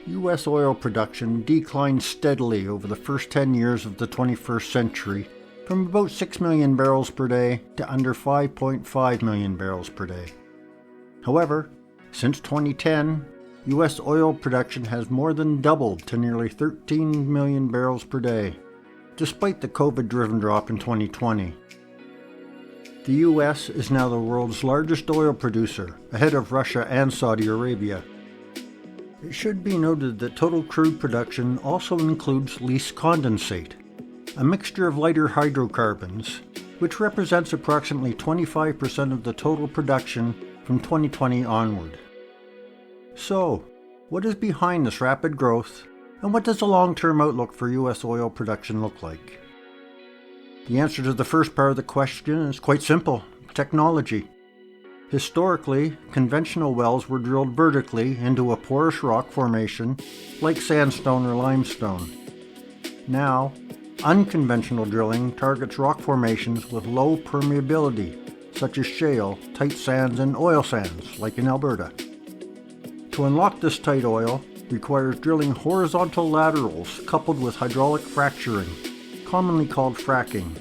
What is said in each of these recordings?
U.S. oil production declined steadily over the first 10 years of the 21st century from about 6 million barrels per day to under 5.5 million barrels per day. However, since 2010, U.S. oil production has more than doubled to nearly 13 million barrels per day, despite the COVID-driven drop in 2020. The U.S. is now the world's largest oil producer, ahead of Russia and Saudi Arabia. It should be noted that total crude production also includes least condensate, a mixture of lighter hydrocarbons, which represents approximately 25% of the total production from 2020 onward. So, what is behind this rapid growth, and what does the long-term outlook for U.S. oil production look like? The answer to the first part of the question is quite simple: technology. Historically, conventional wells were drilled vertically into a porous rock formation like sandstone or limestone. Now, unconventional drilling targets rock formations with low permeability, such as shale, tight sands, and oil sands, like in Alberta. To unlock this tight oil requires drilling horizontal laterals coupled with hydraulic fracturing, commonly called fracking.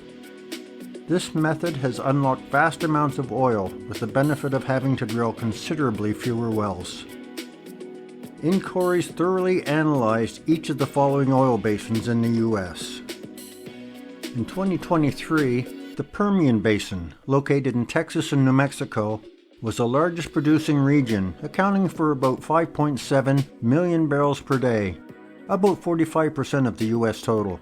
This method has unlocked vast amounts of oil with the benefit of having to drill considerably fewer wells. Incorrys thoroughly analyzed each of the following oil basins in the U.S. In 2023, the Permian Basin, located in Texas and New Mexico, was the largest producing region, accounting for about 5.7 million barrels per day, about 45% of the U.S. total.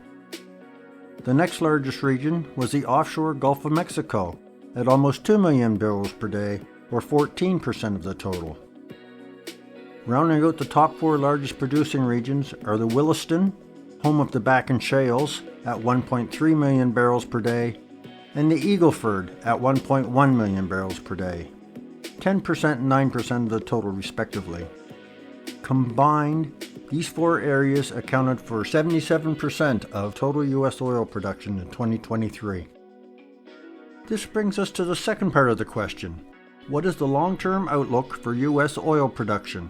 The next largest region was the offshore Gulf of Mexico, at almost 2 million barrels per day, or 14% of the total. Rounding out the top four largest producing regions are the Williston, home of the Bakken shales, at 1.3 million barrels per day, and the Eagle Ford at 1.1 million barrels per day, 10% and 9% of the total respectively. Combined, these four areas accounted for 77% of total U.S. oil production in 2023. This brings us to the second part of the question: what is the long-term outlook for U.S. oil production?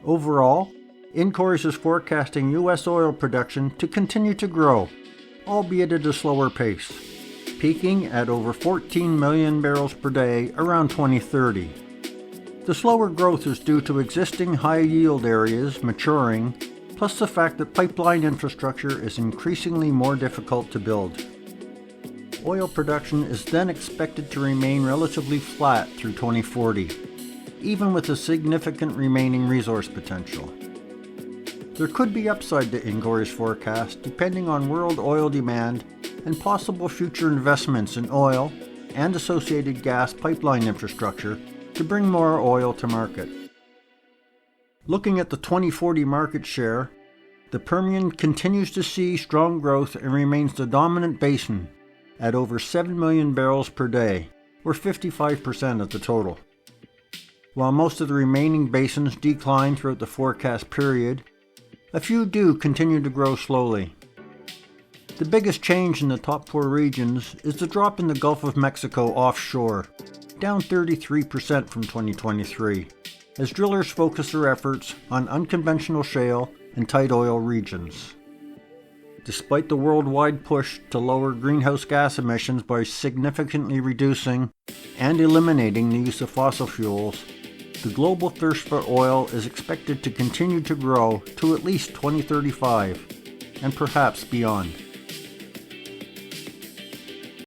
Overall, Incorrys is forecasting U.S. oil production to continue to grow, albeit at a slower pace, peaking at over 14 million barrels per day around 2030. The slower growth is due to existing high-yield areas maturing, plus the fact that pipeline infrastructure is increasingly more difficult to build. Oil production is then expected to remain relatively flat through 2040, even with a significant remaining resource potential. There could be upside to Incorrys' forecast depending on world oil demand and possible future investments in oil and associated gas pipeline infrastructure to bring more oil to market. Looking at the 2040 market share, the Permian continues to see strong growth and remains the dominant basin at over 7 million barrels per day, or 55% of the total. While most of the remaining basins decline throughout the forecast period, a few do continue to grow slowly. The biggest change in the top four regions is the drop in the Gulf of Mexico offshore, down 33% from 2023, as drillers focus their efforts on unconventional shale and tight oil regions. Despite the worldwide push to lower greenhouse gas emissions by significantly reducing and eliminating the use of fossil fuels, the global thirst for oil is expected to continue to grow to at least 2035, and perhaps beyond.